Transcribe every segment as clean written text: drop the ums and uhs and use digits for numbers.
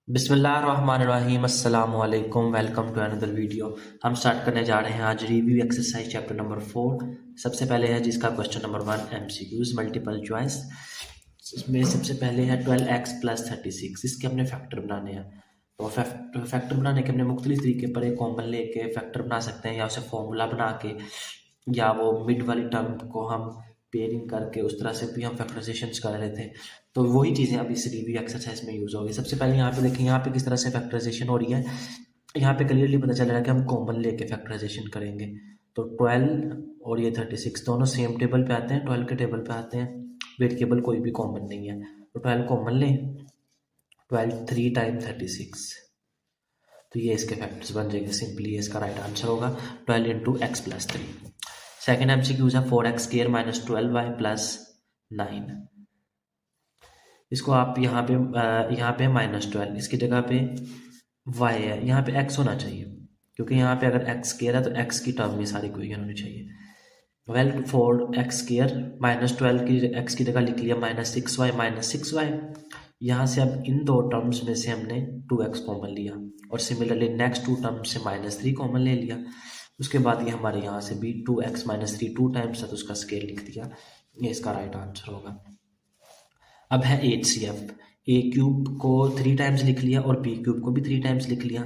बिस्मिल्लाहिर्रहमानिर्रहीम अस्सलाम वालेकुम। Welcome to another video. हम स्टार्ट करने जा रहे हैं आज रिव्यू एक्सरसाइज चैप्टर नंबर 4। सबसे पहले है जिसका question number 1 MCQs multiple choice. इसमें सबसे पहले है 12x प्लस 36। इसके अपने फैक्टर बनाने हैं। तो फैक्टर बनाने के अपने मुख्तलिफ तरीके पर एक कॉमन लेके फैक्टर बना सकते हैं, या उसे फॉर्मूला बना के, या वो मिड वाली टर्म को हम पेयरिंग करके उस तरह से भी हम फैक्टराइजेशन कर रहे थे। तो वही चीज़ें अब इस रिव्यू एक्सरसाइज में यूज़ होगी। सबसे पहले यहाँ पे देखें, यहाँ पे किस तरह से फैक्टराइजेशन हो रही है। यहाँ पे क्लियरली पता चल रहा है कि हम कॉमन लेके फैक्टराइजेशन करेंगे। तो 12 और ये 36 दोनों सेम टेबल पे आते हैं, 12 के टेबल पे आते हैं। वेरिएबल कोई भी कॉमन नहीं है, तो 12 कॉमन लें। 12 3 टाइम 36, तो ये इसके फैक्टर्स बन जाएंगे। सिंपली इसका राइट आंसर होगा 12 into x plus 3। Second MCQs है 4x² माइनस 12y प्लस 9। इसको आप यहाँ पे -12, इसकी जगह पे y है, यहाँ पे x होना चाहिए, क्योंकि यहाँ पे अगर x² है तो x की टर्म में सारी इक्वेशन होनी चाहिए। वेल 4x² -12 की x की जगह लिख लिया -6y। यहाँ से अब इन दो टर्म्स में से हमने 2x कॉमन लिया, और सिमिलरली नेक्स्ट टू टर्म्स से -3 कॉमन ले लिया। उसके बाद ये हमारे यहाँ से भी 2x - 3 2 टाइम्स है, तो उसका स्केल लिख दिया। ये इसका राइट आंसर होगा। अब है HCF। a³ को 3 टाइम्स लिख लिया और b³ को भी 3 टाइम्स लिख लिया।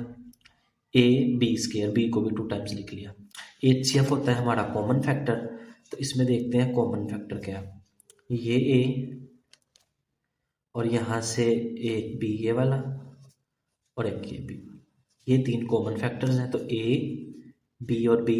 b² b को भी 2 टाइम्स लिख लिया। HCF होता है हमारा कॉमन फैक्टर। तो इसमें देखते हैं कॉमन फैक्टर क्या है। ये a और यहाँ से एक b ये वाला और एक ये b, ये 3 कॉमन फैक्टर्स हैं। तो a b और b²,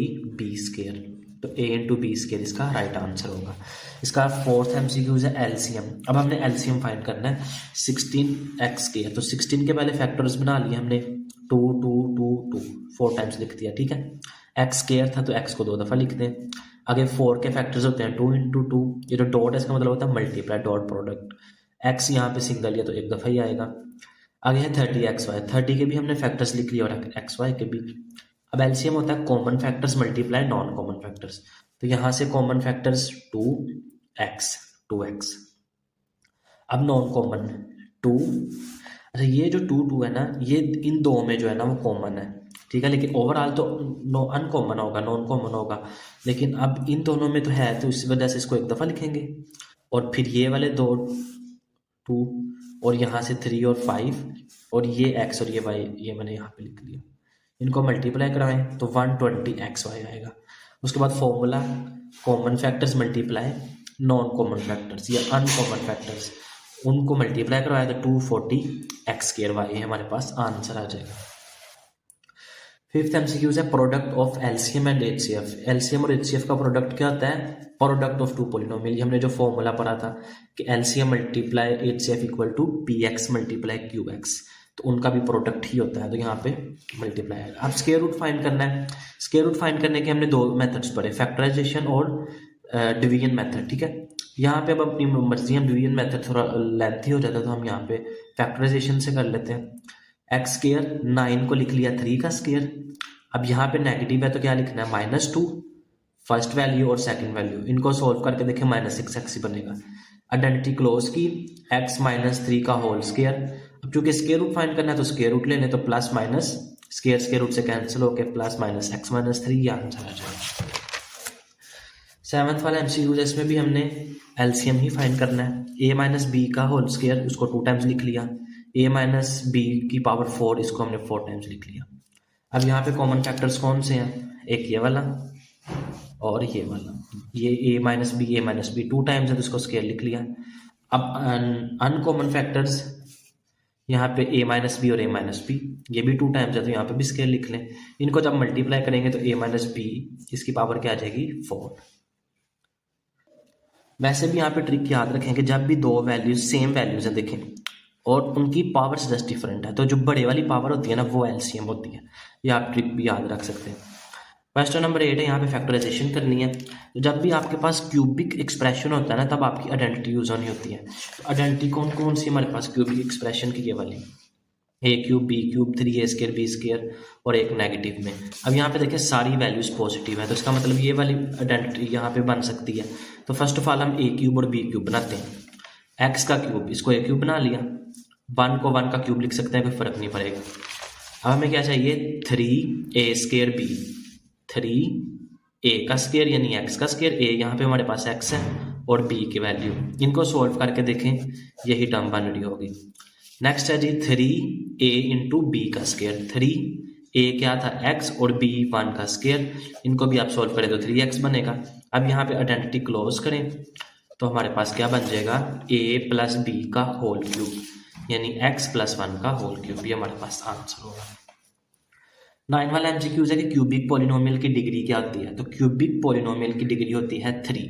तो a इंटू b² इसका राइट आंसर होगा। इसका फोर्थ एमसीक्यूज है एलसीएम। अब हमने एलसीएम फाइंड करना है 16x²। तो 16 के पहले फैक्टर्स बना लिए हमने, 2 2 2 2 4 टाइम्स लिख दिया, ठीक है। x² था तो x को 2 दफ़ा लिख दें। आगे 4 के फैक्टर्स होते हैं 2 इंटू 2, ये जो डॉट है इसका मतलब होता है मल्टीप्लाई, डॉट प्रोडक्ट। x यहाँ पे सिंगल है तो एक दफ़ा ही आएगा। आगे है 30xy, 30 के भी हमने फैक्टर्स लिख लिए और xy के भी। अब एलसीएम होता है common factors multiply non common factors. तो यहाँ से कॉमन फैक्टर्स 2x। अब नॉन कॉमन 2। अच्छा, ये जो 2 है ना, ये इन दो में जो है ना वो कॉमन है, ठीक है। लेकिन ओवरऑल तो अनकॉमन होगा, नॉन कॉमन होगा। लेकिन अब इन दोनों में तो है, तो इस वजह से इसको एक दफ़ा लिखेंगे। और फिर ये वाले 2 और यहाँ से 3 और 5 और ये x और ये y, ये मैंने यहाँ पे लिख दिया। इनको मल्टीप्लाई कराएं तो 120xy आएगा। उसके बाद formula common factors multiply non common factors या अनकॉमन फैक्टर्स, उनको मल्टीप्लाई करवाए तो 240x²y हमारे पास आंसर आ जाएगा। फिफ्थ एमसीक्यूज है product of LCM and HCF. LCM और एचसीएफ का प्रोडक्ट क्या होता है? Product of 2 polynomial. हमने जो फॉर्मूला पढ़ा था कि LCM multiply HCF equal to px multiply qx, तो उनका भी प्रोडक्ट ही होता है। तो यहाँ पे मल्टीप्लाई आएगा। अब स्क्वायर रूट फाइंड करना है। स्क्वायर रूट फाइंड करने के हमने 2 मेथड्स पढ़े, फैक्टराइजेशन और डिवीजन मेथड, ठीक है। यहाँ पे अब अपनी मर्जी, हम डिवीजन मेथड थोड़ा लेंथी हो जाता है तो हम यहाँ पे फैक्टराइजेशन से कर लेते हैं। x², 9 को लिख लिया 3 का स्क्वायर। अब यहाँ पे नेगेटिव है तो क्या लिखना है? -2 फर्स्ट वैल्यू और सेकंड वैल्यू, इनको सोल्व करके देखें -6x ही बनेगा। आइडेंटिटी क्लोज की, x - 3 का होल स्क्वायर। अब चूंकि स्क्वायर रूट फाइंड करना है तो स्क्वायर रूट ले लें, तो प्लस माइनस स्क्वायर रूट से कैंसिल होकर प्लस -x - 3 ये आंसर आ जाएगा। 7th वाला एमसीक्यू, इसमें भी हमने एलसीएम ही फाइंड करना है। a - b का होल स्क्वायर, उसको 2 टाइम्स लिख लिया। a - b की पावर 4, इसको हमने 4 टाइम्स लिख लिया। अब यहाँ पे कॉमन फैक्टर्स कौन से हैं? एक ये वाला और ये वाला। ये a - b 2 टाइम्स है तो इसको स्क्वायर लिख लिया। अब अनकॉमन फैक्टर्स यहाँ पे a - b और a - b, ये भी 2 टाइम्स है तो यहाँ पे भी स्क्वायर लिख लें। इनको जब मल्टीप्लाई करेंगे तो a - b इसकी पावर क्या आ जाएगी? 4। वैसे भी यहाँ पे ट्रिक याद रखें कि जब भी 2 वैल्यूज सेम वैल्यूज हैं देखें और उनकी पावर्स जस्ट डिफरेंट है, तो जो बड़े वाली पावर होती है ना वो एलसीएम होती है। ये आप ट्रिक भी याद रख सकते हैं। क्वेश्चन नंबर 8 है, यहाँ पे फैक्टराइजेशन करनी है। जब भी आपके पास क्यूबिक एक्सप्रेशन होता है ना, तब आपकी आइडेंटिटी यूज होनी होती है। आइडेंटिटी कौन कौन सी हमारे पास क्यूबिक एक्सप्रेशन की? ये वाली a³ b³ 3a² b² और एक नेगेटिव में। अब यहाँ पे देखिए सारी वैल्यूज पॉजिटिव है, तो इसका मतलब ये वाली आइडेंटिटी यहाँ पे बन सकती है। तो फर्स्ट ऑफ ऑल हम a³ और b³ बनाते हैं। x का क्यूब, इसको a³ बना लिया, 1 को 1 का क्यूब लिख सकते हैं, कोई फर्क नहीं पड़ेगा। अब हमें क्या चाहिए 3a² b, 3a का स्क्वायर यानी x का स्क्वायर, a यहाँ पे हमारे पास x है और b की वैल्यू, इनको सोल्व करके देखें यही टर्म बन रही होगी। नेक्स्ट है जी 3a इंटू b का स्क्वायर, 3a क्या था x और b 1 का स्क्वायर, इनको भी आप सोल्व करें तो 3x बनेगा। अब यहाँ पे आइडेंटिटी क्लोज करें तो हमारे पास क्या बन जाएगा a प्लस b का होल क्यूब यानी x प्लस 1 का होल क्यूब, ये हमारे पास आंसर होगा। 9 वाला एमसीक्यूज है कि क्यूबिक पॉलिनोमियल की डिग्री क्या होती है, तो क्यूबिक पॉलिनोमियल की डिग्री होती है 3।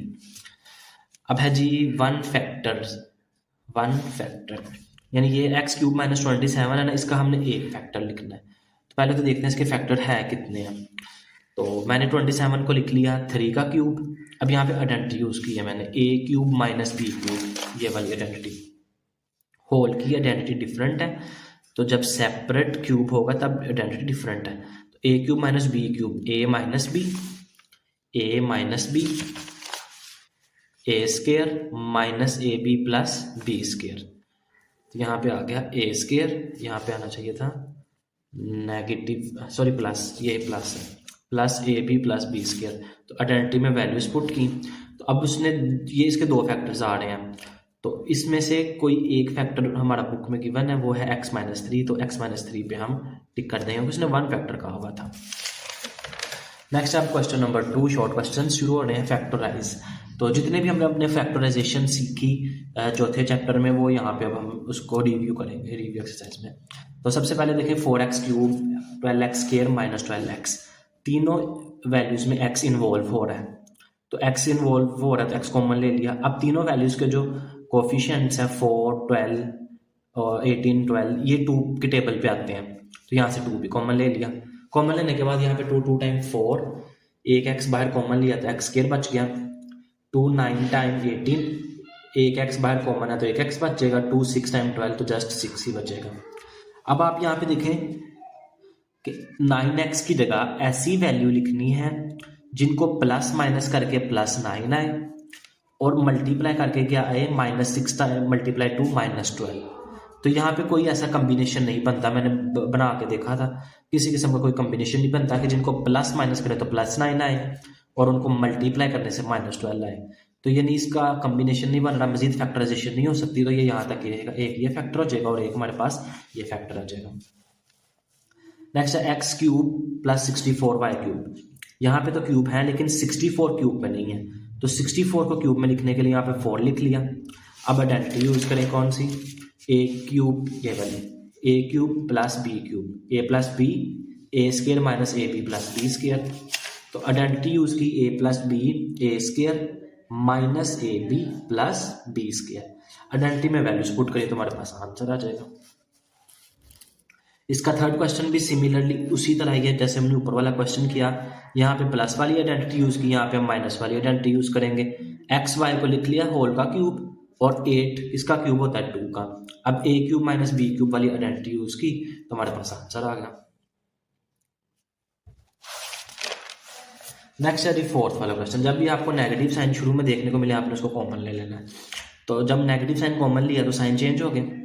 अब है जी वन फैक्टर यानी ये x क्यूब माइनस 27 है ना, इसका हमने एक फैक्टर लिखना है। तो पहले तो देखते हैं इसके फैक्टर है कितने हैं। तो मैंने 27 को लिख लिया 3 का क्यूब। अब यहाँ पे आइडेंटिटी यूज की है मैंने a cube minus b cube, ये वाली आइडेंटिटी। होल की आइडेंटिटी डिफरेंट है, तो जब सेपरेट क्यूब होगा तब आइडेंटिटी डिफरेंट है। तो a cube minus b cube, a minus b a square minus ab plus b square. तो यहाँ पे आ गया a स्क्वायर, यहाँ पे आना चाहिए था नेगेटिव, सॉरी प्लस, ये प्लस है, plus ab plus b square. तो आइडेंटिटी में वैल्यूज पुट की, तो अब उसने ये इसके दो फैक्टर्स आ रहे हैं, तो इसमें से कोई एक फैक्टर हमारा बुक में गिवन है वो है x माइनस 3, तो x माइनस 3 पे हम टिक कर देंगे, उसने वन फैक्टर कहा हुआ था। नेक्स्ट अब क्वेश्चन नंबर 2, शॉर्ट क्वेश्चन शुरू हो रहे हैं फैक्टराइज। तो जितने भी हमने अपने फैक्टराइजेशन सीखी चौथे चैप्टर में, वो यहाँ पे अब हम उसको रिव्यू करेंगे रिव्यू एक्सरसाइज में। तो सबसे पहले देखें 4x cube 12x square minus 12x, तीनों वैल्यूज में x इन्वॉल्व हो रहा है, तो x इन्वॉल्व हो रहा है तो x कॉमन ले लिया। अब तीनों वैल्यूज के जो कोफिशिएंट्स हैं 4, 12 और 18, 12, ये 2 के टेबल पे आते हैं, तो यहाँ से 2 भी कॉमन ले लिया। कॉमन लेने के बाद यहाँ पे 2 टाइम 4, एक x बाहर कॉमन लिया तो x स्क्वायर बच गया, 2 9 टाइम 18, एक x बाहर कॉमन है तो एक x बचेगा, 2 6 टाइम 12 तो जस्ट 6 ही बचेगा। अब आप यहाँ पे देखें कि 9x की जगह ऐसी वैल्यू लिखनी है जिनको प्लस माइनस करके प्लस 9 आए और मल्टीप्लाई करके क्या आए -6 टाइम मल्टीप्लाई टू -12। तो यहाँ पे कोई ऐसा कम्बिनेशन नहीं बनता, मैंने बना के देखा था, किसी किस्म का कोई कम्बिनेशन नहीं बनता कि जिनको प्लस माइनस करें तो +9 आए और उनको मल्टीप्लाई करने से -12 आए। तो यानी इसका कम्बिनेशन नहीं बन रहा, मजीद फैक्टराइजेशन नहीं हो सकती, तो ये यहाँ तक ही रहेगा, एक ये फैक्टर हो जाएगा और एक हमारे पास ये फैक्टर आ जाएगा। नेक्स्ट है x cube plus 64y cube. यहाँ पे तो क्यूब है लेकिन 64 क्यूब में नहीं है, तो 64 को क्यूब में लिखने के लिए यहाँ पे 4 लिख लिया। अब आइडेंटिटी यूज करें कौन सी, a क्यूब, ये वाली a cube plus b cube, a plus b a square minus ab plus b square. तो आइडेंटिटी यूज की a plus b a square minus ab plus b square. Identity में values put करें तो हमारे पास answer आ जाएगा। इसका थर्ड क्वेश्चन भी सिमिलरली उसी तरह ही है जैसे हमने ऊपर वाला क्वेश्चन किया। यहाँ पे प्लस वाली आइडेंटिटी यूज की, यहाँ पे हम माइनस वाली आइडेंटिटी यूज करेंगे। एक्स वाई को लिख लिया होल का क्यूब और 8 इसका क्यूब होता है 2 का। अब a cube minus b cube वाली आइडेंटिटी यूज की तो हमारे पास आंसर आ गया। नेक्स्ट है फोर्थ वाला क्वेश्चन। जब भी आपको नेगेटिव साइन शुरू में देखने को मिले आपने उसको कॉमन ले लेना है। तो जब नेगेटिव साइन कॉमन लिया तो साइन चेंज हो गए।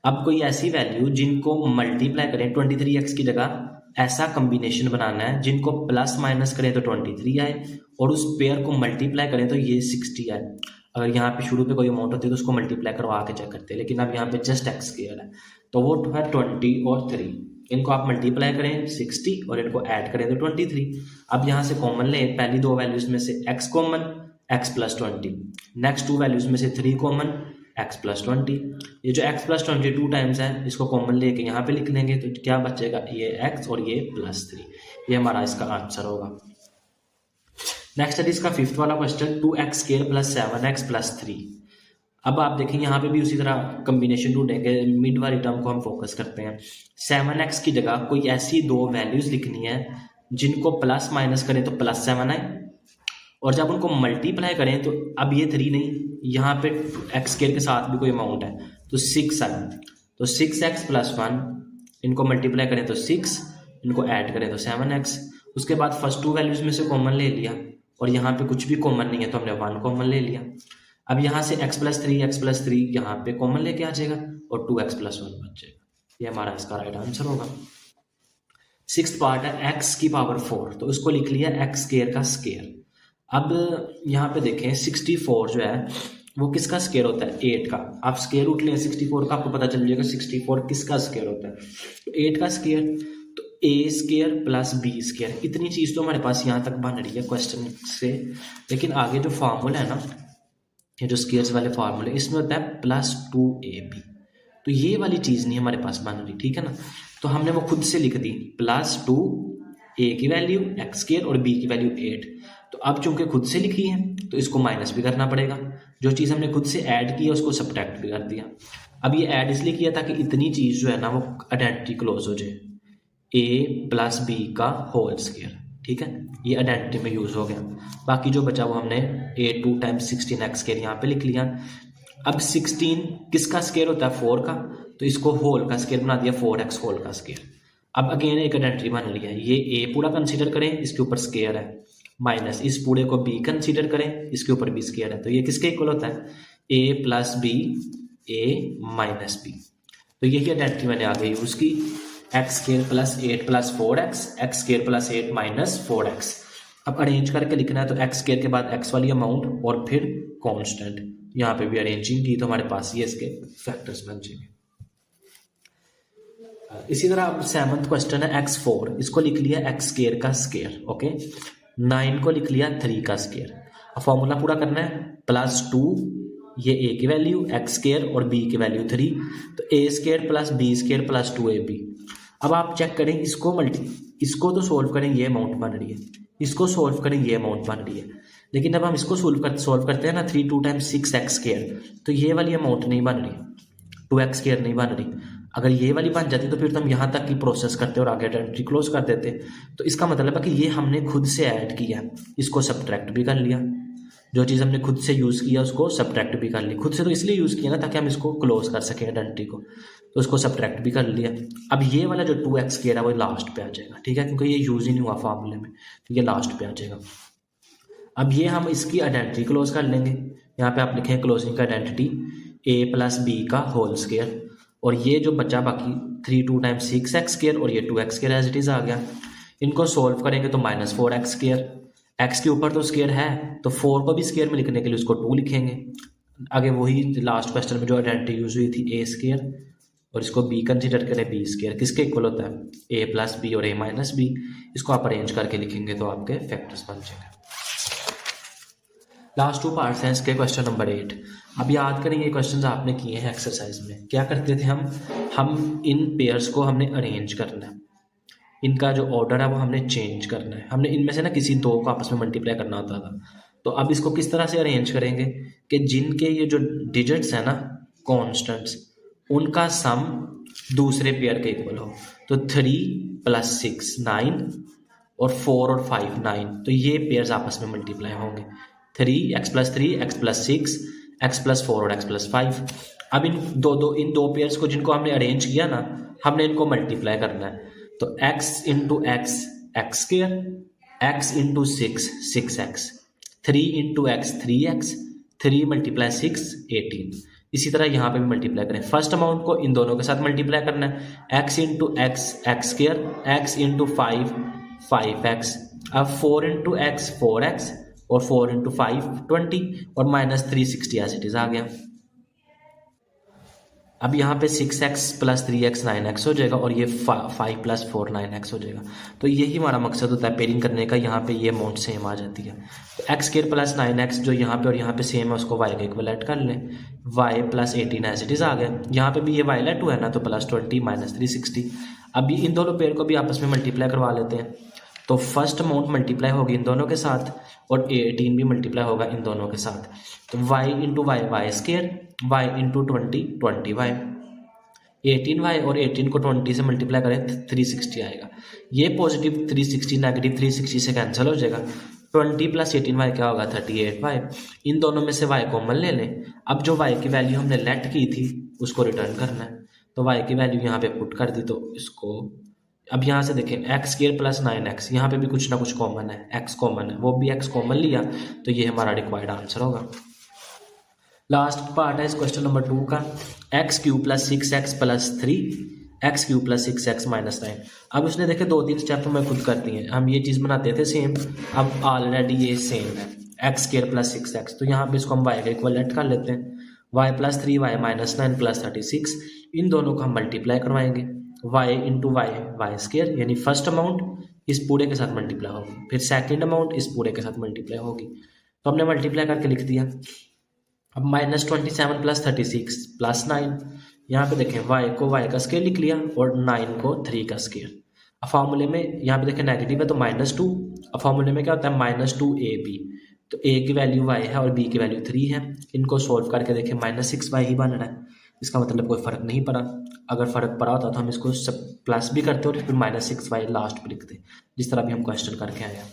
अब कोई ऐसी वैल्यू जिनको मल्टीप्लाई करें 23x की जगह ऐसा कॉम्बिनेशन बनाना है जिनको प्लस माइनस करें तो 23 आए और उस पेयर को मल्टीप्लाई करें तो ये 60 आए। अगर यहाँ पे शुरू पे कोई अमाउंट होती है तो उसको मल्टीप्लाई करवा के चेक करते हैं, लेकिन अब यहाँ पे जस्ट x स्क्वायर है तो वो है 20 और 3। इनको आप मल्टीप्लाई करें 60 और इनको ऐड करें तो 23। अब यहाँ से कॉमन ले, पहली दो वैल्यूज में से x common x plus 20, next 2 values में से 3 कॉमन x प्लस 20। ये जो x प्लस 20 2 टाइम्स है इसको कॉमन लेके यहाँ पे लिख लेंगे तो क्या बचेगा, ये x और ये +3। ये हमारा इसका आंसर होगा। नेक्स्ट है इसका फिफ्थ वाला question 2x square plus 7x plus 3। अब आप देखें यहाँ पे भी उसी तरह कम्बिनेशन ढूंढेंगे, मिड वाली टर्म को हम फोकस करते हैं। 7x की जगह कोई ऐसी दो वैल्यूज लिखनी है जिनको प्लस माइनस करें तो +7 आए और जब उनको मल्टीप्लाई करें तो अब ये 3 नहीं, यहाँ पे x स्क्वायर के साथ भी कोई अमाउंट है तो 6 आए। तो 6x प्लस 1 इनको मल्टीप्लाई करें तो 6, इनको ऐड करें तो 7x। उसके बाद फर्स्ट 2 वैल्यूज में से कॉमन ले लिया और यहाँ पे कुछ भी कॉमन नहीं है तो हमने 1 कॉमन ले लिया। अब यहाँ से x प्लस 3 यहाँ पे कॉमन लेके आ जाएगा और 2x+1 बच जाएगा। ये हमारा इसका राइट आंसर होगा। 6th पार्ट है x की पावर 4, तो उसको लिख लिया x स्क्वायर का स्क्वायर। अब यहाँ पे देखें 64 जो है वो किसका स्क्वायर होता है, 8 का। आप स्क्वायर रूट लें 64 का, आपको पता चल जाएगा 64 किसका स्क्वायर होता है, तो 8 का स्क्वायर। तो a square plus b square, इतनी चीज़ तो हमारे पास यहाँ तक बन रही है क्वेश्चन से। लेकिन आगे जो फार्मूला है ना, ये जो स्क्वायर्स वाले फार्मूले, इसमें होता है +2ab, तो ये वाली चीज़ नहीं हमारे पास बन रही, ठीक है ना। तो हमने वो खुद से लिख दी, +2a की वैल्यू x स्क्वायर और b की वैल्यू 8। तो अब चूंकि खुद से लिखी है तो इसको माइनस भी करना पड़ेगा, जो चीज़ हमने खुद से ऐड की है उसको सब्ट्रैक्ट भी कर दिया। अब ये ऐड इसलिए किया था कि इतनी चीज़ जो है ना वो आइडेंटिटी क्लोज हो जाए, a + b का होल स्क्वायर, ठीक है, ये आइडेंटिटी में यूज़ हो गया। बाकी जो बचा वो हमने a2 × 16x स्क्वायर यहाँ पे लिख लिया। अब 16 किसका स्क्वायर होता है, 4 का, तो इसको होल का स्क्वायर बना दिया, 4x होल का स्क्वायर। अब अगेन एक आइडेंटिटी बन लिया है, ये a पूरा कंसीडर करें, इसके ऊपर स्क्वायर है, माइनस इस पूरे को b कंसीडर करें, इसके ऊपर b स्क्वायर है, तो ये किसके इक्वल होता है, a + b a - b। तो यही आइडेंटिटी मैंने आगे यूज़ की, x² + 8 + 4x, x² + 8 - 4x। अब अरेंज करके लिखना है, तो x² के बाद x वाली अमाउंट और फिर कांस्टेंट, यहाँ पे भी अरेंजिंग की तो हमारे पास ये इसके फैक्टर्स बन जाएंगे। इसी तरह अब 7th क्वेश्चन है x4, इसको लिख लिया x² का स्क्वायर, ओके। 9 को लिख लिया 3 का स्क्वायर। अब फॉर्मूला पूरा करना है, +2 ये a की वैल्यू, x² और b की वैल्यू 3, तो a² + b² + 2ab। अब आप चेक करें, इसको तो सोल्व करें, ये अमाउंट बन रही है, इसको सोल्व करें, ये अमाउंट बन रही है। लेकिन अब हम इसको सोल्व करते हैं ना, 3 × 2 × 6x², तो ये वाली अमाउंट नहीं बन रही, 2x² नहीं बन रही। अगर ये वाली बन जाती तो फिर तो हम यहाँ तक की प्रोसेस करते और आगे आइडेंटिटी क्लोज कर देते। तो इसका मतलब है कि ये हमने खुद से ऐड किया, इसको सब्ट्रैक्ट भी कर लिया, जो चीज़ हमने खुद से यूज़ किया उसको सब्ट्रैक्ट भी कर ली। खुद से तो इसलिए यूज़ किया ना ताकि हम इसको क्लोज कर सकें आइडेंटिटी को, तो उसको सब्ट्रैक्ट भी कर लिया। अब ये वाला जो 2x² है वो लास्ट पे आ जाएगा, ठीक है, क्योंकि ये यूज़ ही नहीं हुआ फार्मूले में, तो ये लास्ट पे आ जाएगा। अब ये हम इसकी आइडेंटिटी क्लोज कर लेंगे, यहाँ पे आप लिखें क्लोजिंग का आइडेंटिटी a + b का होल स्क्वायर, और ये जो बचा बाकी 3 × 2 × 6x² और ये 2x² एज इट इज़ आ गया। इनको सोल्व करेंगे तो -4x², x के ऊपर तो स्क्वायर है तो 4 को भी स्क्वायर में लिखने के लिए उसको 2 लिखेंगे। आगे वही लास्ट क्वेश्चन में जो आइडेंटिटी यूज हुई थी a² और इसको b कंसीडर करें, b² किसके इक्वल होता है, a + b और a - b। इसको आप अरेंज करके लिखेंगे तो आपके फैक्टर्स बन जाएंगे। लास्ट 2 पार्ट्स हैं इसके, क्वेश्चन नंबर 8। अब याद करें ये क्वेश्चंस आपने किए हैं एक्सरसाइज में। क्या करते थे हम इन पेयर्स को हमने अरेंज करना है, इनका जो ऑर्डर है वो हमने चेंज करना है। हमने इनमें से ना किसी 2 को आपस में मल्टीप्लाई करना होता था। तो अब इसको किस तरह से अरेंज करेंगे कि जिनके ये जो डिजिट्स है ना कॉन्स्टेंट्स, उनका सम दूसरे पेयर के इक्वल हो। तो 3 + 6 9 और 4 और 5 9, तो ये पेयर्स आपस में मल्टीप्लाई होंगे। 3x + 3 x + 6 x + 4 और x + 5। अब इन दो पेयर्स को जिनको हमने अरेंज किया ना, हमने इनको मल्टीप्लाई करना है। तो x × x x², x × 6 6x, 3 × x 3x, 3 × 6 18। इसी तरह यहाँ पे भी मल्टीप्लाई करें। फर्स्ट अमाउंट को इन दोनों के साथ मल्टीप्लाई करना है, x × x x², x × 5 5x। अब 4 × x 4x और 4 × 5 20 और -360 एज इट इज़ आ गया। अब यहाँ पे 6x + 3x 9x हो जाएगा और ये 5 + 4 9x हो जाएगा। तो यही हमारा मकसद होता है पेयरिंग करने का। यहाँ पे ये अमाउंट सेम आ जाती है। तो x² + 9x जो यहाँ पे और यहाँ पे सेम है उसको y के इक्वलेंट कर लें, y + 18 एज इट इज़ आ गया। यहाँ पे भी ये y = 2 है ना, तो +20 -360। अभी इन दोनों पेयर को भी आपस में मल्टीप्लाई करवा लेते हैं। तो फर्स्ट अमाउंट मल्टीप्लाई होगी इन दोनों के साथ और 18 भी मल्टीप्लाई होगा इन दोनों के साथ। तो y × y y², y × 20 20y, 18y और 18 को 20 से मल्टीप्लाई करें 360 आएगा। ये पॉजिटिव 360 नेगेटिव 360 से कैंसिल हो जाएगा। 20 + 18y क्या होगा 38y। इन दोनों में से y कॉमन ले लें। अब जो y की वैल्यू हमने लेट की थी उसको रिटर्न करना है। तो y की वैल्यू यहाँ पे पुट कर दी। तो इसको अब यहाँ से देखें x² + 9x, यहाँ पे भी कुछ ना कुछ कॉमन है, x कॉमन है, वो भी x कॉमन लिया तो ये हमारा रिक्वायर्ड आंसर होगा। लास्ट पार्ट है इस क्वेश्चन नंबर 2 का, x Q plus 6x plus 3 x Q plus 6x minus 9। अब उसने देखे 2-3 स्टेप में खुद करती हैं, हम ये चीज़ बनाते थे सेम, अब ऑलरेडी ये सेम है एक्स स्क्वायर प्लस 6x, तो यहाँ पे इसको हम y का इक्वलेंट कर लेते हैं, y plus 3y minus 9 plus 36, इन दोनों को हम मल्टीप्लाई करवाएंगे, y इंटू वाई स्क्वायर यानी फर्स्ट अमाउंट इस पूरे के साथ मल्टीप्लाई होगी, फिर सेकेंड अमाउंट इस पूरे के साथ मल्टीप्लाई होगी, तो हमने मल्टीप्लाई करके लिख दिया। अब -27 प्लस 36 प्लस 9, यहाँ पे देखें y को y का स्केयर लिख लिया और 9 को 3 का स्केयर। अब फॉर्मूले में यहाँ पे देखें नेगेटिव है तो -2, अब फॉर्मूले में क्या होता है -2ab, तो a की वैल्यू y है और b की वैल्यू 3 है, इनको सोल्व करके देखें -6y ही बन रहा है, इसका मतलब कोई फ़र्क नहीं पड़ा, अगर फ़र्क पड़ा होता तो हम इसको सब प्लस भी करते और फिर -6y लास्ट पे लिखते, जिस तरह भी हम क्वेश्चन करके आए हैं।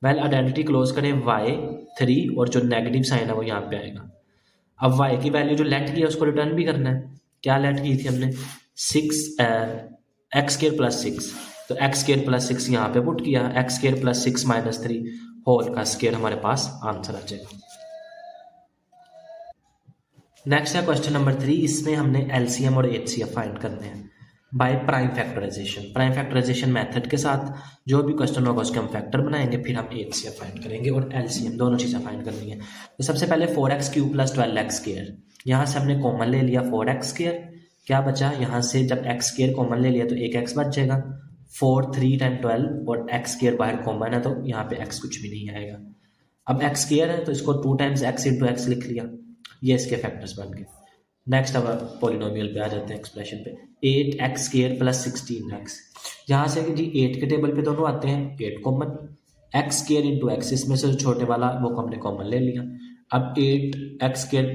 वेल आइडेंटिटी क्लोज करें y3 और जो नेगेटिव साइन है वो यहाँ पे आएगा। अब y की वैल्यू जो लेट की है उसको रिटर्न भी करना है, क्या लेट की थी हमने 6x स्क्वायर प्लस 6, तो x स्क्वायर प्लस 6 यहाँ पे पुट किया, x square plus 6 minus 3 whole का स्क्वायर हमारे पास आंसर आ जाएगा। नेक्स्ट है क्वेश्चन नंबर 3, इसमें हमने एलसीएम और एचसीएफ फाइंड करने हैं by prime factorization. Prime factorization method के साथ जो भी क्वेश्चन होगा उसके हम फैक्टर बनाएंगे, फिर हम एचसीएफ फाइंड करेंगे और एलसीएम, दोनों चीज़ें फाइंड करनी है। तो सबसे पहले 4x cube plus 12x square, यहाँ से हमने कॉमन ले लिया 4x स्क्वायर, क्या बचा यहाँ से, जब x स्क्वायर कॉमन ले लिया तो एक x बच जाएगा, 4 3 टाइम 12 और x स्क्वायर बाहर कॉमन है तो यहाँ पे x कुछ भी नहीं आएगा। अब x स्क्वायर है तो इसको 2 टाइम्स x इंटू एक्स लिख लिया, ये इसके फैक्टर्स बन गए। नेक्स्ट अब पॉलिनोमियल पे आ जाते हैं, एक्सप्रेशन पे, 8x स्क्वायर प्लस 16x, यहाँ से जी 8 के टेबल पे दोनों आते हैं 8 common, x square into x, इसमें से जो छोटे वाला वो हमने कॉमन ले लिया। अब 8x स्क्वायर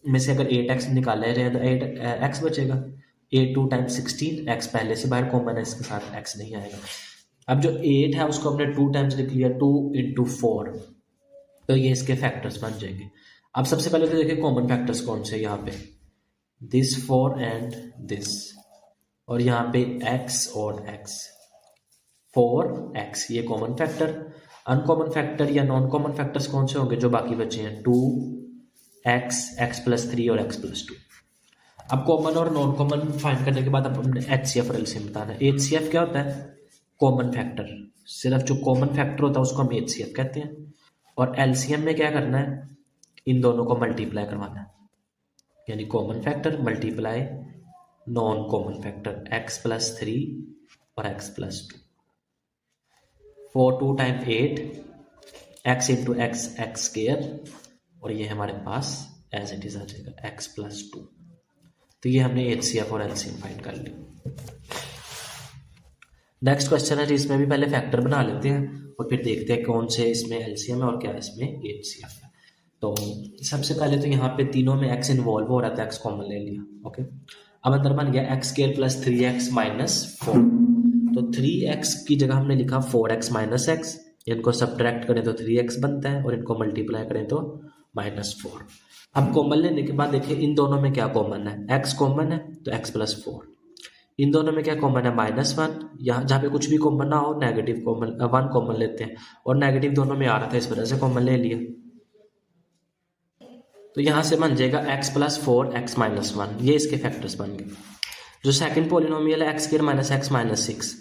में से अगर 8x निकाले रहे हैं तो 8x बचेगा, 8 2 टाइम्स 16, x पहले से बाहर कॉमन है, इसके साथ x नहीं आएगा। अब जो 8 है उसको हमने 2 टाइम्स लिख लिया, 2 इंटू 4, तो ये इसके फैक्टर्स बन जाएंगे। अब सबसे पहले तो देखिए कॉमन फैक्टर्स कौन से, यहाँ पे दिस 4 एंड दिस, और यहाँ पे x और x, 4x ये कॉमन फैक्टर। अनकॉमन फैक्टर या नॉन कॉमन फैक्टर्स कौन से होंगे जो बाकी बचे हैं, 2x, x प्लस 3 और x प्लस 2। अब कॉमन और नॉन कॉमन फाइंड करने के बाद अब हमने एचसीएफ और एलसीएम बताना है। एचसीएफ क्या होता है, कॉमन फैक्टर, सिर्फ जो कॉमन फैक्टर होता है उसको हम एचसीएफ कहते हैं, और एलसीएम में क्या करना है, इन दोनों को मल्टीप्लाई करवाना है, यानी common factor multiply non common factor, x plus 3 और x plus 2, 4 2 time 8, x into x x square, और ये हमारे पास एज इट इज आ जाएगा x प्लस 2। तो ये हमने एचसीएफ और एलसीएम फाइंड कर ली। नेक्स्ट क्वेश्चन है जिसमें भी पहले फैक्टर बना लेते हैं और फिर देखते हैं कौन से इसमें एलसीएम है और क्या इसमें एचसीएफ है। तो सबसे पहले तो यहाँ पे तीनों में x इन्वॉल्व हो रहा था, x कॉमन ले लिया, ओके। अब अंदर बन गया x square plus 3x minus 4, तो 3x की जगह हमने लिखा 4x माइनस x, इनको सब्ट्रैक्ट करें तो 3x बनता है और इनको मल्टीप्लाई करें तो -4। अब कॉमन लेने के बाद देखिए इन दोनों में क्या कॉमन है, x कॉमन है तो x प्लस 4, इन दोनों में क्या कॉमन है -1, यहाँ जहाँ पे कुछ भी कॉमन ना हो नेगेटिव कॉमन 1 कॉमन लेते हैं, और नेगेटिव दोनों में आ रहा था इस वजह से कॉमन ले लिया, तो यहाँ से बन जाएगा x प्लस 4 x माइनस 1, ये इसके फैक्टर्स बन गए। जो सेकंड पॉलिनोमियल है x square minus x minus 6,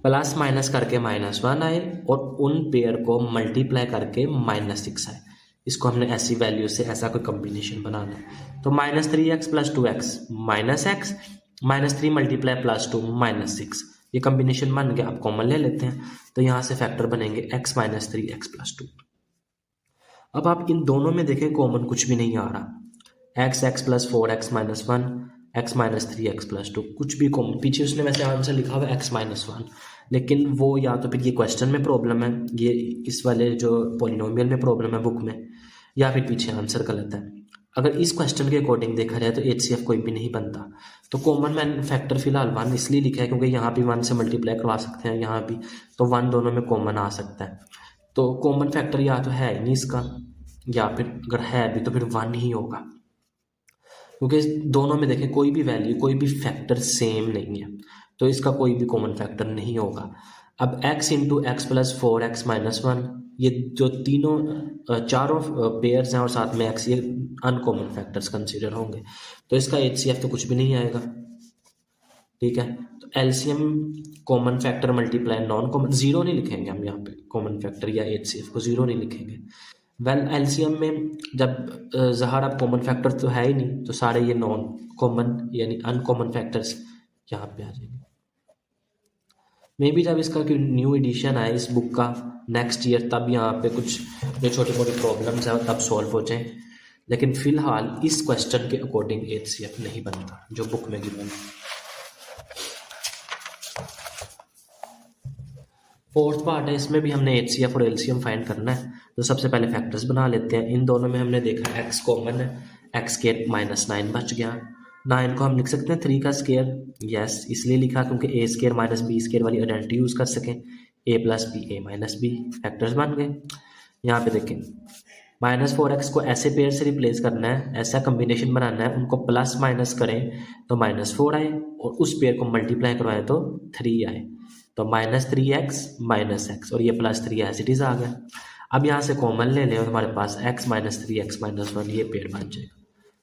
plus minus करके -1 आए और उन पेयर को मल्टीप्लाई करके -6 आए, इसको हमने ऐसी वैल्यू से ऐसा कोई कॉम्बिनेशन बनाना है। तो -3x plus 2x minus x minus 3 multiply plus 2 -6, ये कॉम्बिनेशन बन गया। अब कॉमन ले लेते हैं तो यहाँ से फैक्टर बनेंगे x माइनस 3 x प्लस 2। अब आप इन दोनों में देखें कॉमन कुछ भी नहीं आ रहा, x plus 4 x minus 1 x minus 3 x plus 2, कुछ भी कॉमन, पीछे उसने वैसे आंसर लिखा हुआ है x माइनस 1, लेकिन वो या तो फिर ये क्वेश्चन में प्रॉब्लम है, ये इस वाले जो पॉलिनोमियल में प्रॉब्लम है बुक में, या फिर पीछे आंसर गलत है। अगर इस क्वेश्चन के अकॉर्डिंग देखा जाए तो एचसीएफ कोई भी नहीं बनता। तो कॉमन मैन फैक्टर फिलहाल 1 इसलिए लिखा है क्योंकि यहाँ भी 1 से मल्टीप्लाई करवा सकते हैं, यहाँ भी, तो 1 दोनों में कॉमन आ सकता है। तो कॉमन फैक्टर या तो है ही नहीं इसका, या फिर अगर है भी तो फिर 1 ही होगा, क्योंकि दोनों में देखें कोई भी वैल्यू कोई भी फैक्टर सेम नहीं है, तो इसका कोई भी कॉमन फैक्टर नहीं होगा। अब x into x plus 4 x minus 1 ये जो चारों पेयर्स हैं और साथ में एक्स, ये अनकॉमन फैक्टर्स कंसीडर होंगे, तो इसका HCF तो कुछ भी नहीं आएगा। ठीक है, तो LCM common factor multiply non common, zero नहीं लिखेंगे हम यहाँ पे, कॉमन फैक्टर या HCF को जीरो नहीं लिखेंगे। वेल एलसीएम में जब ज़हर अब कॉमन फैक्टर तो है ही नहीं, तो सारे ये नॉन कॉमन यानी अनकॉमन फैक्टर्स यहाँ पे आ जाएंगे। मे बी जब इसका न्यू एडिशन आए इस बुक का नेक्स्ट ईयर, तब यहाँ पे कुछ जो छोटी मोटी प्रॉब्लम्स हैं तब सॉल्व हो जाएं, लेकिन फिलहाल इस क्वेश्चन के अकॉर्डिंग HCF नहीं बनता जो बुक में गिवन है। फोर्थ पार्ट है, इसमें भी हमने HCF और LCM फाइंड करना है। तो सबसे पहले फैक्टर्स बना लेते हैं। इन दोनों में हमने देखा x कॉमन है, x स्केयर -9 बच गया। 9 को हम लिख सकते हैं 3 का स्केयर, यस इसलिए लिखा क्योंकि a स्केयर -b स्केयर वाली आइडेंटिटी यूज़ कर सकें, a + b a - b factors बन गए। यहाँ पे देखें -4x को ऐसे पेयर से रिप्लेस करना है, ऐसा कम्बिनेशन बनाना है, उनको प्लस माइनस करें तो -4 आए और उस पेयर को मल्टीप्लाई करवाएं तो 3 आए, तो -3x - x और ये +3 एज इट इज़ आ गया। अब यहाँ से कॉमन ले लें और हमारे पास x - 3x - 1 ये पेयर बन जाएगा।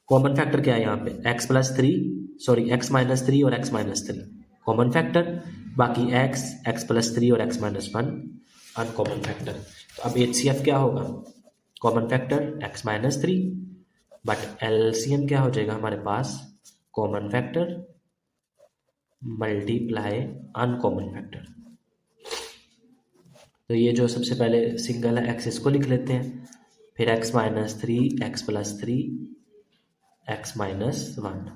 कॉमन फैक्टर क्या है यहाँ पे, x + 3 सॉरी x - 3 और x - 3 कॉमन फैक्टर, बाकी x + 3 और x - 1 अनकॉमन फैक्टर। तो अब HCF क्या होगा, common factor x - 3, but LCM क्या हो जाएगा हमारे पास, common factor multiply uncommon factor. तो ये जो सबसे पहले सिंगल है x, इसको लिख लेते हैं, फिर x - 3 x + 3 x - 1।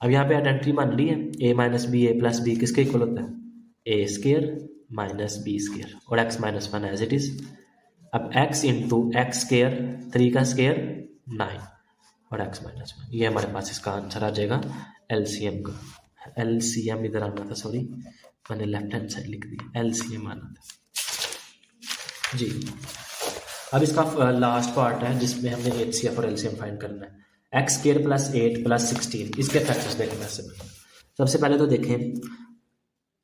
अब यहाँ पे आइडेंटिटी मान ली है a - b a + b किसके इक्वल होता है, a स्केयर - b स्केयर और x - 1 एज इट इज। अब x × x स्केयर 3 का स्केयर 9 और x - 1, ये हमारे पास इसका आंसर आ जाएगा LCM का। LCM इधर आना था, सॉरी मैंने लेफ्ट हैंड साइड लिख दिया, LCM आना था जी। अब इसका लास्ट पार्ट है जिसमें हमने HCF और LCM फाइंड करना है। x स्केयर +8 + 16 इसके फैक्टर्स देखना है। सबसे पहले तो देखें,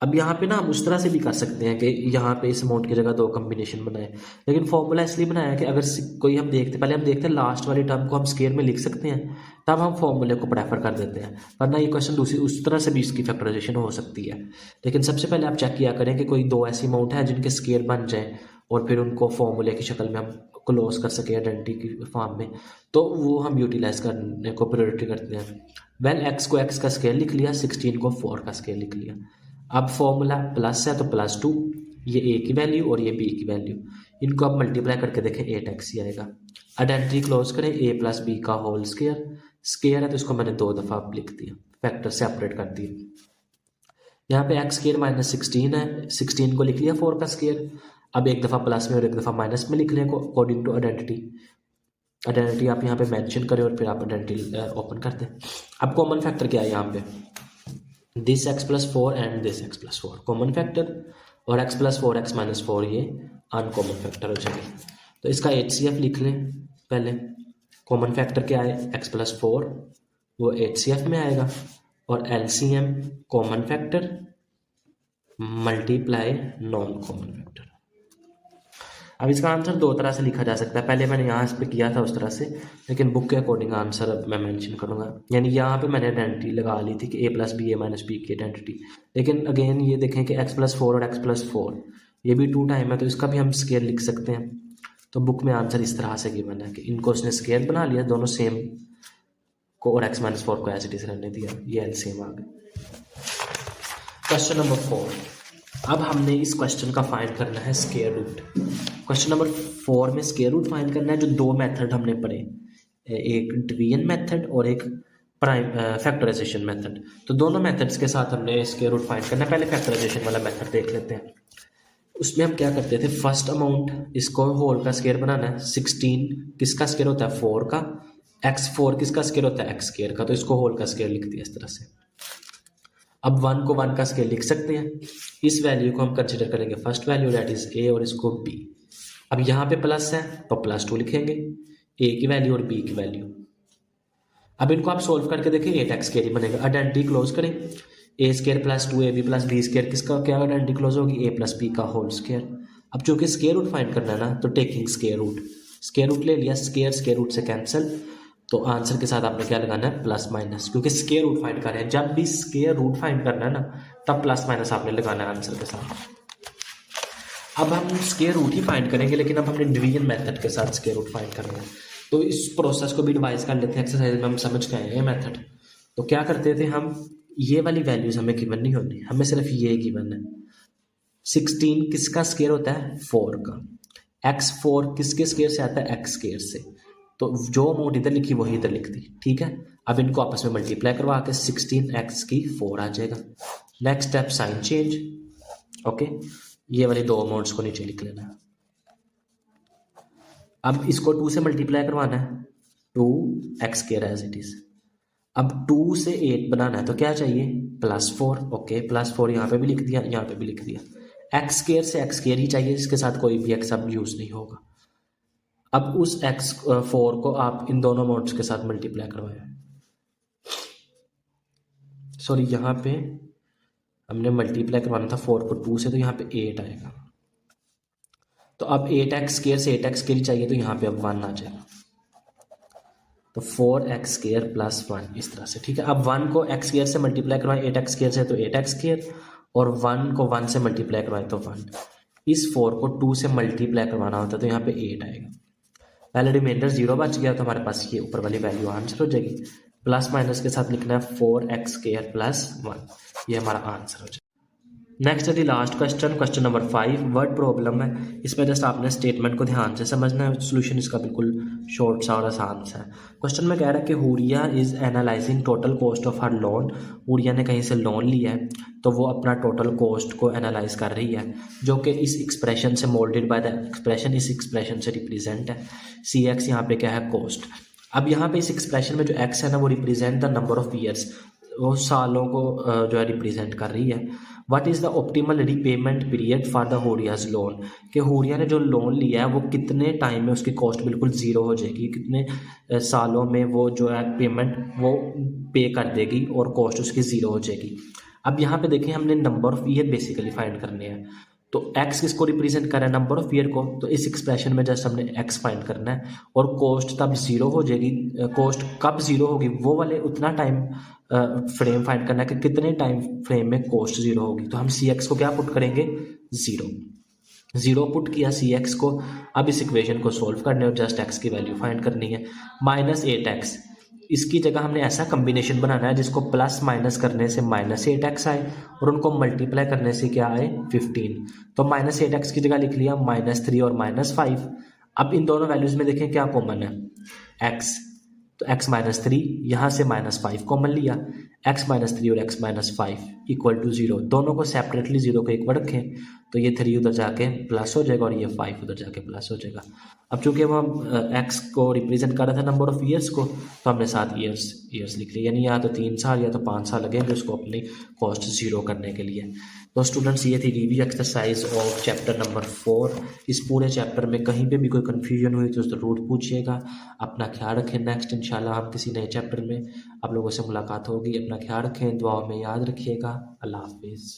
अब यहाँ पे ना हम उस तरह से भी कर सकते हैं कि यहाँ पे इस अमाउंट की जगह 2 कम्बिनेशन बनाए, लेकिन फॉर्मूला इसलिए बनाया है कि अगर कोई हम देखते, पहले हम देखते हैं लास्ट वाली टर्म को हम स्केयर में लिख सकते हैं, तब हम फॉर्मूले को प्रेफर कर देते हैं, वरना ये क्वेश्चन दूसरी उस तरह से भी इसकी फैक्टराइजेशन हो सकती है। लेकिन सबसे पहले आप चेक किया करें कि कोई 2 ऐसी अमाउंट है जिनके स्केयर बन जाए और फिर उनको फॉर्मूले की शक्ल में हम क्लोज कर सके आइडेंटिटी की फॉर्म में, तो वो हम यूटिलाइज करने को प्रायोरिटी करते हैं। वेल x को x का स्केयर लिख लिया, 16 को 4 का स्केयर लिख लिया। अब फॉर्मूला प्लस है तो +2, ये a की वैल्यू और ये b की वैल्यू, इनको आप मल्टीप्लाई करके देखें 8x ही आएगा। आइडेंटिटी क्लोज करें, a + b का होल स्केयर है तो इसको मैंने 2 दफ़ा लिख दिया, फैक्टर सेपरेट कर दिए। यहाँ पे x स्केयर -16 है, 16 को लिख लिया 4 का स्केयर। अब एक दफ़ा प्लस में और एक दफ़ा माइनस में लिख लें अकॉर्डिंग टू आइडेंटिटी आप यहाँ पे मेंशन करें और फिर आप आइडेंटिटी ओपन कर दें। अब कॉमन फैक्टर क्या है यहाँ पे, this x + 4 and this x + 4 common factor, और x + 4 x - 4 ये अनकॉमन फैक्टर हो जाएंगे। तो इसका HCF लिख लें पहले। कॉमन फैक्टर क्या है, x + 4 वो HCF में आएगा, और LCM common factor multiply non common factor. अब इसका आंसर 2 तरह से लिखा जा सकता है, पहले मैंने यहाँ पे किया था उस तरह से, लेकिन बुक के अकॉर्डिंग आंसर अब मैं मेंशन करूँगा। यानी यहाँ पे मैंने आइडेंटिटी लगा ली थी कि a + b a - b की आइडेंटिटी, लेकिन अगेन ये देखें कि x + 4 और x + 4 ये भी 2 टाइम है, तो इसका भी हम स्केयर लिख सकते हैं। तो बुक में आंसर इस तरह से गिवन है कि इनको उसने स्केयर बना लिया दोनों सेम को, और x - 4 को एज इट इज रहने दिया, ये LCM आ गया। क्वेश्चन नंबर 4, अब हमने इस क्वेश्चन का फाइंड करना है स्क्वायर रूट। क्वेश्चन नंबर 4 में स्क्वायर रूट फाइंड करना है। जो 2 मेथड हमने पढ़े, एक डिवीजन मेथड और एक प्राइम फैक्टराइजेशन मेथड, तो दोनों मेथड्स के साथ हमने स्क्वायर रूट फाइंड करना है। पहले फैक्टराइजेशन वाला मेथड देख लेते हैं। उसमें हम क्या करते थे, फर्स्ट अमाउंट इसको होल का स्क्वायर बनाना है। 16 किसका स्क्वायर होता है, 4 का। x4 किसका स्क्वायर होता है, x स्क्वायर का, तो इसको होल का स्क्वायर लिख दिया इस तरह से। अब 1 को 1 का स्क्वायर लिख सकते हैं। इस वैल्यू को हम कंसिडर करेंगे first value, that is a, और इसको b। अब यहाँ पे प्लस है तो +2 लिखेंगे, a की वैल्यू और b की वैल्यू। अब इनको आप सोल्व करके देखें, 8x स्क्वायर ही बनेगा। आइडेंटिटी क्लोज करें, a² + 2ab + b² किसका क्या आइडेंटिटी क्लोज होगी, a + b का होल स्क्वायर। अब चूंकि स्क्वायर रूट फाइंड करना है ना, तो टेकिंग स्क्वायर रूट ले लिया, स्क्वायर रूट से कैंसिल, तो आंसर के साथ आपने क्या लगाना है, प्लस माइनस, क्योंकि स्क्वायर रूट फाइंड कर रहे हैं। जब भी स्क्वायर रूट फाइंड करना है ना, तब प्लस माइनस आपने लगाना है आंसर के साथ। अब हम स्क्वायर रूट ही फाइंड करेंगे, लेकिन अब हमने डिवीजन मेथड के साथ स्क्वायर रूट फाइंड करना है, तो इस प्रोसेस को भी डिवाइस कर लेते हैं। एक्सरसाइज में हम समझ गए हैं ये मेथड। तो क्या करते थे हम, ये वाली वैल्यूज हमें गिवन नहीं होनी, हमें सिर्फ ये गिवन है। 16 किसका स्क्वायर होता है, 4 का। x4 किसके स्क्वायर से आता है, x स्क्वायर से। तो जो अमाउंट इधर लिखी वही इधर लिख दी, ठीक है। अब इनको आपस में मल्टीप्लाई करवा के 16x की 4 आ जाएगा। Next step sign change, okay. ये वाली दो अमाउंट्स को नीचे लिख लेना है। अब इसको 2 से मल्टीप्लाई करवाना है, 2x square as it is. अब 2 से 8 बनाना है, तो क्या चाहिए, +4, ओके। +4 यहाँ पे भी लिख दिया, यहाँ पे भी लिख दिया। x स्क्वायर से x स्क्वायर ही चाहिए, इसके साथ कोई भी x अब यूज नहीं होगा। अब उस x4 को आप इन दोनों अमाउंट्स के साथ मल्टीप्लाई करवाएं। सॉरी, यहाँ पे हमने मल्टीप्लाई करवाना था 4 को 2 से, तो यहाँ पे 8 आएगा। तो अब 8x स्क्वायर से 8x स्क्वायर चाहिए, तो यहाँ पे अब 1 आ जाएगा। तो 4x स्क्वायर प्लस 1 इस तरह से, ठीक है। अब 1 को x स्क्वायर से मल्टीप्लाई करवाएं 8x स्क्वायर से, तो 8x स्क्वायर, और 1 को 1 से मल्टीप्लाई करवाएं तो 1। इस 4 को 2 से मल्टीप्लाई करवाना होता है, तो यहाँ पे 8 आएगा। पहले रिमाइंडर 0 बच गया, तो हमारे पास ये ऊपर वाली वैल्यू आंसर हो जाएगी। प्लस माइनस के साथ लिखना है 4x स्क्वायर प्लस 1, ये हमारा आंसर हो जाएगा। नेक्स्ट है दी last question number 5, word problem है। इसमें जस्ट आपने स्टेटमेंट को ध्यान से समझना है, सोल्यूशन इसका बिल्कुल शॉर्ट सा और आसान सा है। क्वेश्चन में कह रहा है कि Huriya is analysing total cost of her loan. Huriya ने कहीं से लोन लिया है, तो वो अपना टोटल कॉस्ट को एनालाइज कर रही है, जो कि इस एक्सप्रेशन से मोल्डेड बाय द एक्सप्रेशन, इस एक्सप्रेशन से रिप्रेजेंट है। CX यहाँ पे क्या है, कॉस्ट। अब यहाँ पे इस एक्सप्रेशन में जो x है ना, वो represent the number of years, वो सालों को जो है रिप्रेजेंट कर रही है। What is the optimal repayment period for the Huriya's loan, कि हुरिया ने जो लोन लिया है वो कितने टाइम में उसकी कॉस्ट बिल्कुल ज़ीरो हो जाएगी, कितने सालों में वो जो है पेमेंट वो पे कर देगी और कॉस्ट उसकी ज़ीरो हो जाएगी। अब यहाँ पे देखें, हमने number of year basically find करने हैं, तो x किसको रिप्रेजेंट कर रहा है, नंबर ऑफ ईयर को। तो इस एक्सप्रेशन में जस्ट हमने x फाइंड करना है, और कॉस्ट तब जीरो हो जाएगी। कॉस्ट कब जीरो होगी, वो वाले उतना टाइम फ्रेम फाइंड करना है कि कितने टाइम फ्रेम में कॉस्ट जीरो होगी। तो हम CX को क्या पुट करेंगे, 0 पुट किया CX को। अब इस इक्वेशन को सोल्व करने और जस्ट x की वैल्यू फाइंड करनी है। -8x, इसकी जगह हमने ऐसा कम्बिनेशन बनाना है जिसको प्लस माइनस करने से -8x आए और उनको मल्टीप्लाई करने से क्या आए, 15। तो -8x की जगह लिख लिया -3 और -5। अब इन दोनों वैल्यूज में देखें क्या कॉमन है, x, तो x -3, यहाँ से -5 कॉमन लिया, x -3 और x -5 इक्वल टू 0। दोनों को सेपरेटली 0 को इक्वल रखें, तो ये 3 उधर जाके प्लस हो जाएगा और ये 5 उधर जाके प्लस हो जाएगा। अब चूंकि हम x को रिप्रेजेंट कर रहा था नंबर ऑफ ईयर्स को, तो हमने 7 ईयर्स लिख लिए, यानी या तो 3 साल या तो 5 साल लगेंगे उसको अपनी कॉस्ट जीरो करने के लिए। तो स्टूडेंट्स, ये थी review exercise of chapter number 4। इस पूरे चैप्टर में कहीं पे भी कोई कन्फ्यूजन हुई तो ज़रूर पूछिएगा। अपना ख्याल रखें। नेक्स्ट इंशाल्लाह हम किसी नए चैप्टर में आप लोगों से मुलाकात होगी। अपना ख्याल रखें, दुआओं में याद रखिएगा। अल्लाह हाफिज़।